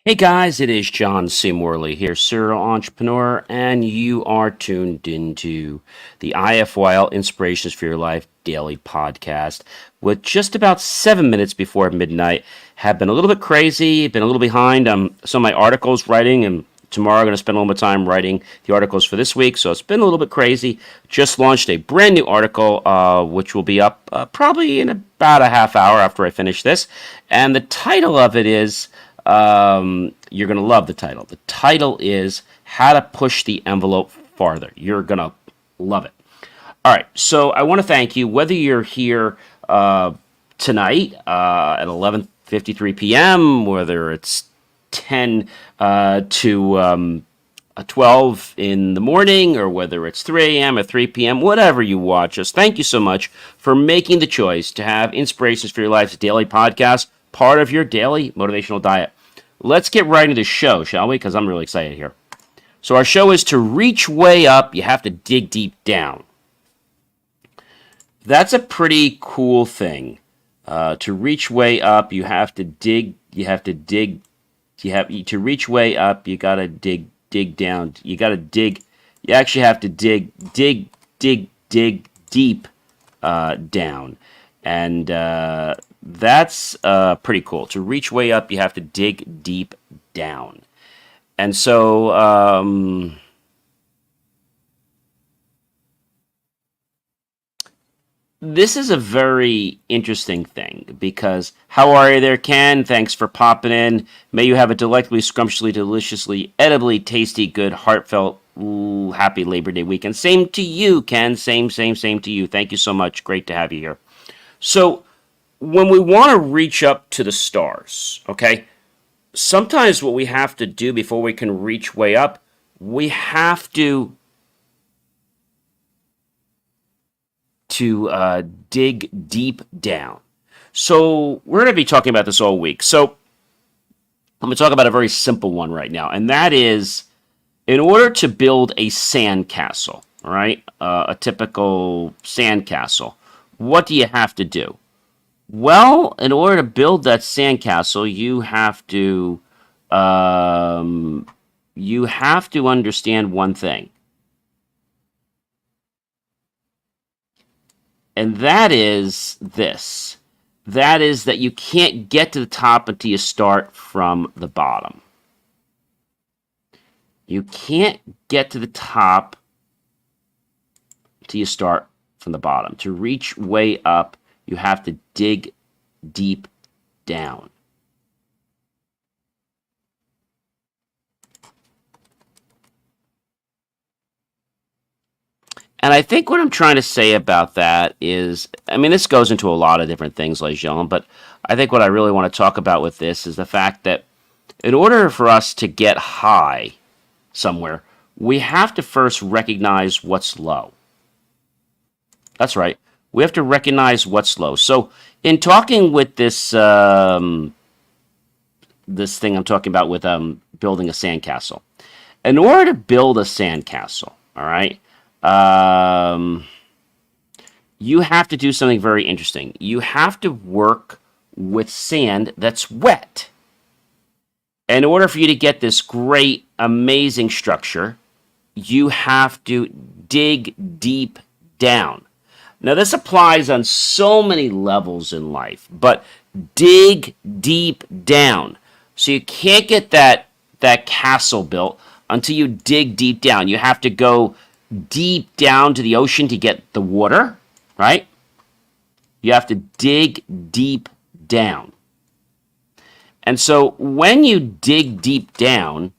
Hey guys, it is John C. Morley here, serial entrepreneur, and you are tuned into the IFYL Inspirations for Your Life daily podcast. With just about 7 minutes before midnight, have been a little bit crazy, been a little behind some of my articles writing, and tomorrow I'm going to spend a little bit of time writing the articles for this week, so it's been a little bit crazy. Just launched a brand new article, which will be up probably in about a half hour after I finish this, and the title of it is you're going to love the title. The title is How to Push the Envelope Farther. You're going to love it. All right, so I want to thank you, whether you're here tonight at 11:53 p.m., whether it's 10 to 12 in the morning, or whether it's 3 a.m. or 3 p.m., whatever you watch us. Thank you so much for making the choice to have Inspirations for Your Life's daily podcast part of your daily motivational diet. Let's get right into the show, shall we? Because I'm really excited here. So our show is to reach way up, you have to dig deep down. That's a pretty cool thing. To reach way up, you have to dig, to reach way up, you gotta dig down. You actually have to dig deep down. And that's pretty cool. To reach way up, you have to dig deep down. And so this is a very interesting thing because how are you there, Ken? Thanks for popping in. May you have a delectably, scrumptiously, deliciously, edibly, tasty, good, heartfelt, happy Labor Day weekend. Same to you, Ken. Same to you. Thank you so much. Great to have you here. So when we want to reach up to the stars, okay, sometimes what we have to do before we can reach way up, we have to dig deep down. So we're going to be talking about this all week. So I'm going to talk about a very simple one right now, and that is in order to build a sandcastle, all right, a typical sandcastle, what do you have to do? Well, in order to build that sandcastle, you have to understand one thing, and that is this. That is that you can't get to the top until you start from the bottom. You can't get to the top until you start from the bottom. To reach way up, you have to dig deep down. And I think what I'm trying to say about that is, I mean, this goes into a lot of different things, ladies and gentlemen, but I think what I really want to talk about with this is the fact that in order for us to get high somewhere, we have to first recognize what's low. That's right. We have to recognize what's low. So in talking with this this thing I'm talking about with building a sandcastle, in order to build a sandcastle, all right, you have to do something very interesting. You have to work with sand that's wet. In order for you to get this great, amazing structure, you have to dig deep down. Now, this applies on so many levels in life, but dig deep down. So you can't get that castle built until you dig deep down. You have to go deep down to the ocean to get the water, right? You have to dig deep down. And so when you dig deep down,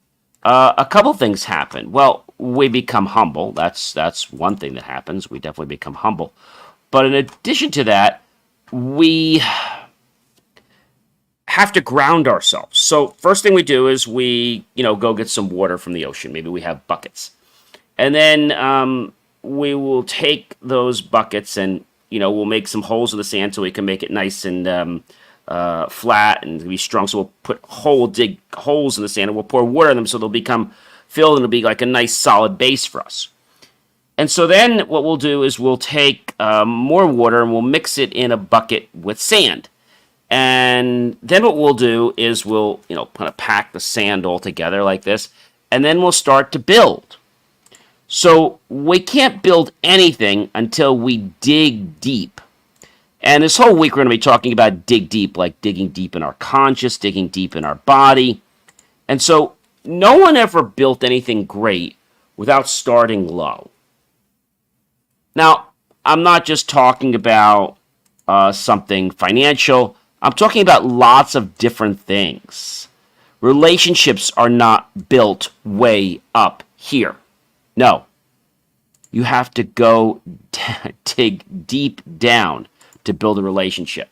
a couple things happen. Well, we become humble. That's one thing that happens. We definitely become humble. But in addition to that, we have to ground ourselves. So first thing we do is we, go get some water from the ocean. Maybe we have buckets. And then we will take those buckets and, we'll make some holes in the sand so we can make it nice and flat and be strong. So we'll dig holes in the sand and we'll pour water in them so they'll become filled and it'll be like a nice solid base for us. And so then what we'll do is we'll take more water and we'll mix it in a bucket with sand. And then what we'll do is we'll, kind of pack the sand all together like this, and then we'll start to build. So we can't build anything until we dig deep. And this whole week we're going to be talking about dig deep, like digging deep in our conscious, digging deep in our body. And so no one ever built anything great without starting low. Now, I'm not just talking about something financial. I'm talking about lots of different things. Relationships are not built way up here. No. You have to go dig deep down to build a relationship.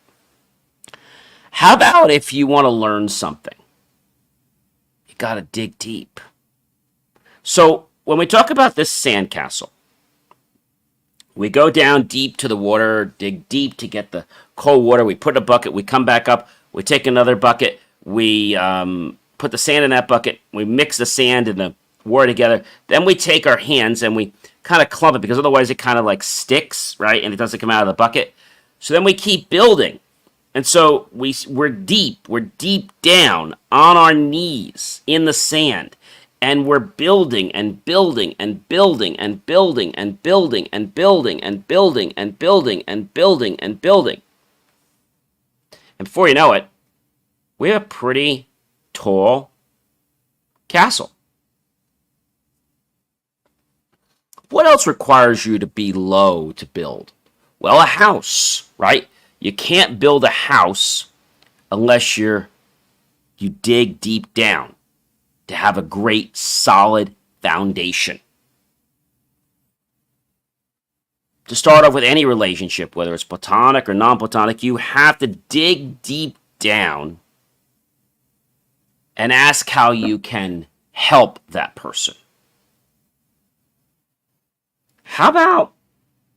How about if you want to learn something? You got to dig deep. So when we talk about this sandcastle, we go down deep to the water, dig deep to get the cold water. We put in a bucket. We come back up. We take another bucket. We put the sand in that bucket. We mix the sand and the water together. Then we take our hands and we kind of clump it because otherwise it kind of like sticks, right? And it doesn't come out of the bucket. So then we keep building. And so we're deep down on our knees in the sand. And we're building and building and building and building and building and building and building and building and building and building. And before you know it, we have a pretty tall castle. What else requires you to be low to build? Well, a house, right? You can't build a house unless you dig deep down to have a great, solid foundation. To start off with any relationship, whether it's platonic or non-platonic, you have to dig deep down and ask how you can help that person. How about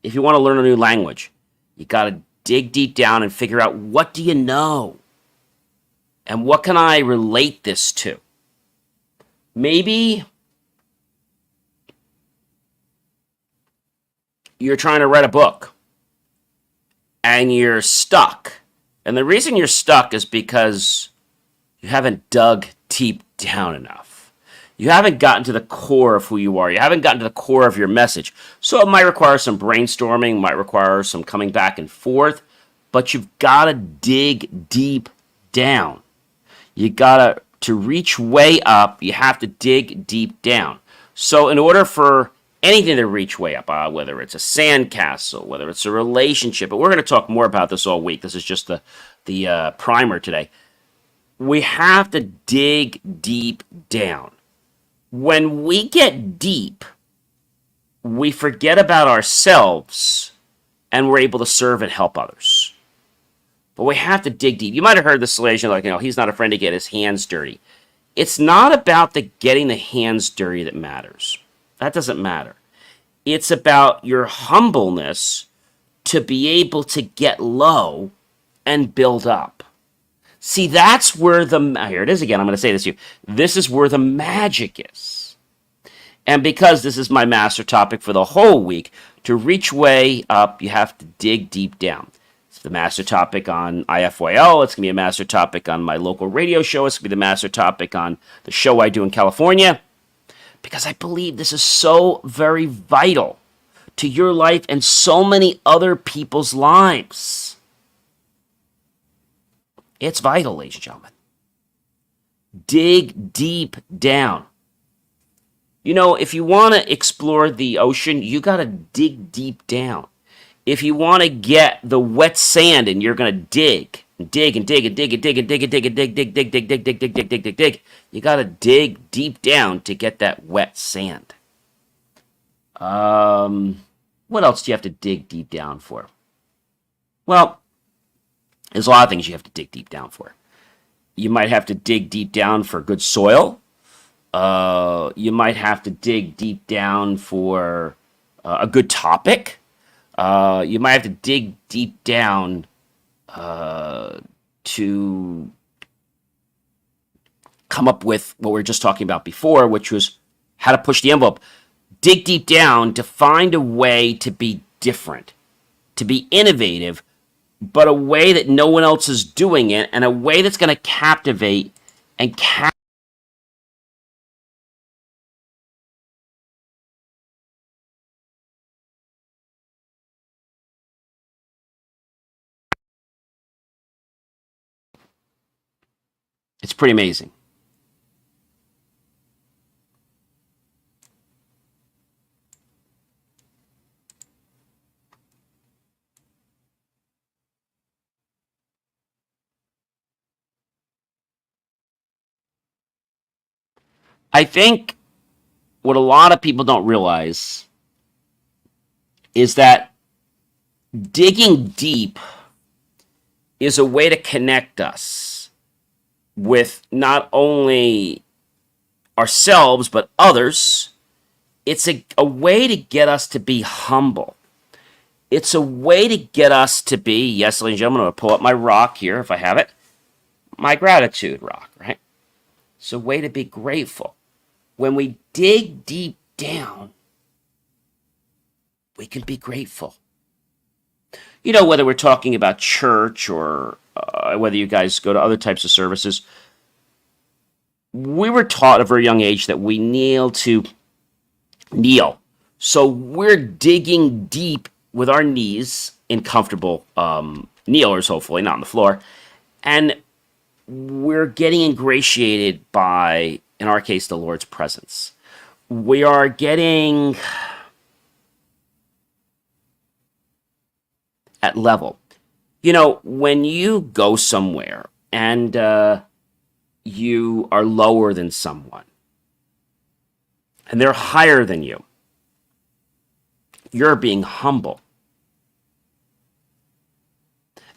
if you want to learn a new language? You got to dig deep down and figure out, what do you know? And what can I relate this to? Maybe you're trying to write a book and you're stuck. And the reason you're stuck is because you haven't dug deep down enough. You haven't gotten to the core of who you are. You haven't gotten to the core of your message. So it might require some brainstorming, might require some coming back and forth, but you've got to dig deep down. You got to reach way up, you have to dig deep down. So in order for anything to reach way up, whether it's a sandcastle, whether it's a relationship, but we're going to talk more about this all week. This is just the primer today. We have to dig deep down. When we get deep, we forget about ourselves and we're able to serve and help others. But we have to dig deep. You might have heard the solution, like, he's not afraid to get his hands dirty. It's not about getting the hands dirty that matters. That doesn't matter. It's about your humbleness to be able to get low and build up. See, that's where here it is again, I'm going to say this to you. This is where the magic is. And because this is my master topic for the whole week, to reach way up, you have to dig deep down. The master topic on IFYL. It's going to be a master topic on my local radio show. It's going to be the master topic on the show I do in California. Because I believe this is so very vital to your life and so many other people's lives. It's vital, ladies and gentlemen. Dig deep down. If you want to explore the ocean, you got to dig deep down. If you want to get the wet sand and you're going to dig and dig and dig and dig and dig and dig and dig and dig, dig, dig, dig, dig, dig, dig, dig, dig, dig, dig, you got to dig deep down to get that wet sand. What else do you have to dig deep down for? Well, there's a lot of things you have to dig deep down for. You might have to dig deep down for good soil. You might have to dig deep down for a good topic. You might have to dig deep down to come up with what we were just talking about before, which was how to push the envelope. Dig deep down to find a way to be different, to be innovative, but a way that no one else is doing it, and a way that's going to captivate and it's pretty amazing. I think what a lot of people don't realize is that digging deep is a way to connect us with not only ourselves but others. It's a way to get us to be humble. It's a way to get us to be, yes, ladies and gentlemen, I'm going to pull up my rock here if I have it, my gratitude rock, right? It's a way to be grateful. When we dig deep down, we can be grateful. You know, whether we're talking about church or whether you guys go to other types of services, we were taught at a very young age that we kneel. So we're digging deep with our knees in comfortable kneelers, hopefully, not on the floor. And we're getting ingratiated by, in our case, the Lord's presence. We are getting at level. You know, when you go somewhere and you are lower than someone and they're higher than you, you're being humble.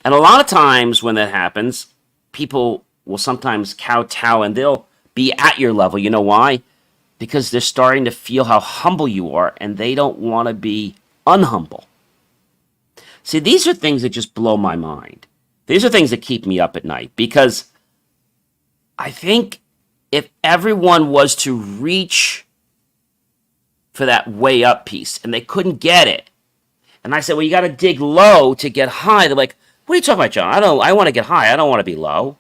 And a lot of times when that happens, people will sometimes kowtow and they'll be at your level. You know why? Because they're starting to feel how humble you are and they don't want to be unhumble. See, these are things that just blow my mind. These are things that keep me up at night because I think if everyone was to reach for that way up piece and they couldn't get it, and I said, well, you got to dig low to get high. They're like, what are you talking about, John? I want to get high. I don't want to be low.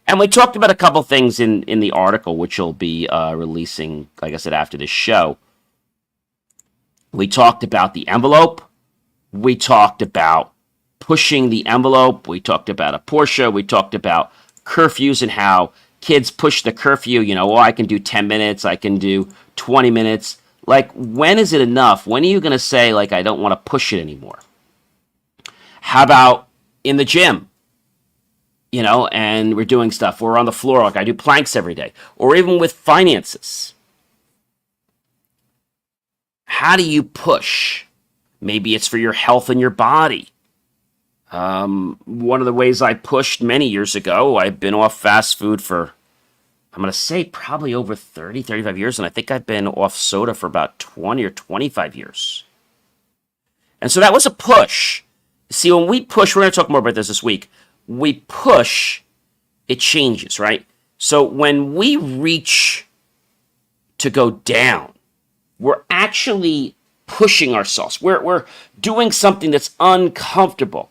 And we talked about a couple things in the article, which will be releasing, like I said, after this show. We talked about the envelope. We talked about pushing the envelope. We talked about a Porsche. We talked about curfews and how kids push the curfew. You know, oh, I can do 10 minutes. I can do 20 minutes. Like, when is it enough? When are you going to say, like, I don't want to push it anymore? How about in the gym? You know, and we're doing stuff. We're on the floor, like I do planks every day. Or even with finances. How do you push? Maybe it's for your health and your body. One of the ways I pushed many years ago, I've been off fast food for, I'm going to say probably over 30, 35 years. And I think I've been off soda for about 20 or 25 years. And so that was a push. See, when we push, we're going to talk more about this week. We push, it changes, right? So when we reach to go down, we're actually pushing ourselves. We're doing something that's uncomfortable.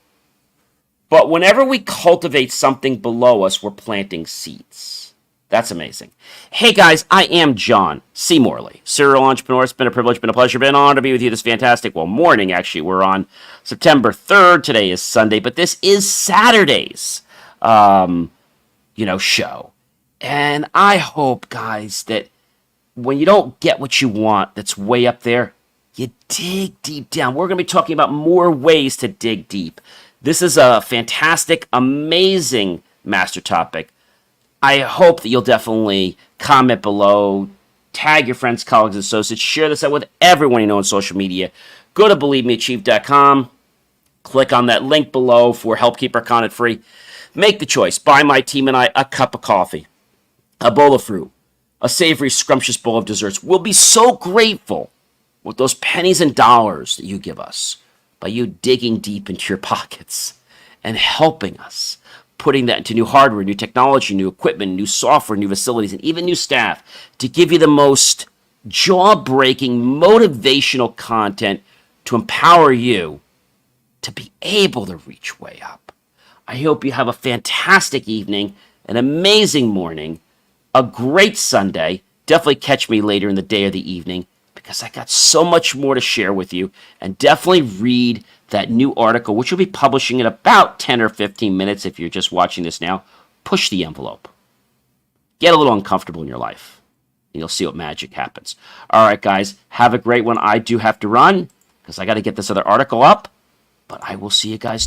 But whenever we cultivate something below us, we're planting seeds. That's amazing. Hey guys, I am John C. Morley, serial entrepreneur. It's been a privilege, been a pleasure, been an honor to be with you this fantastic, morning actually. We're on September 3rd. Today is Sunday, but this is Saturday's, show. And I hope, guys, that when you don't get what you want that's way up there, you dig deep down. We're going to be talking about more ways to dig deep. This is a fantastic, amazing master topic. I hope that you'll definitely comment below, tag your friends, colleagues, and associates, share this out with everyone you know on social media. Go to BelieveMeAchieve.com, click on that link below for Help Keep Our Content Free. Make the choice. Buy my team and I a cup of coffee, a bowl of fruit, a savory, scrumptious bowl of desserts. We'll be so grateful with those pennies and dollars that you give us by you digging deep into your pockets and helping us, putting that into new hardware, new technology, new equipment, new software, new facilities, and even new staff to give you the most jaw-breaking, motivational content to empower you to be able to reach way up. I hope you have a fantastic evening, an amazing morning, a great Sunday. Definitely catch me later in the day or the evening because I got so much more to share with you. And definitely read that new article, which will be publishing in about 10 or 15 minutes if you're just watching this now. Push the envelope. Get a little uncomfortable in your life, and you'll see what magic happens. All right, guys, have a great one. I do have to run because I got to get this other article up, but I will see you guys.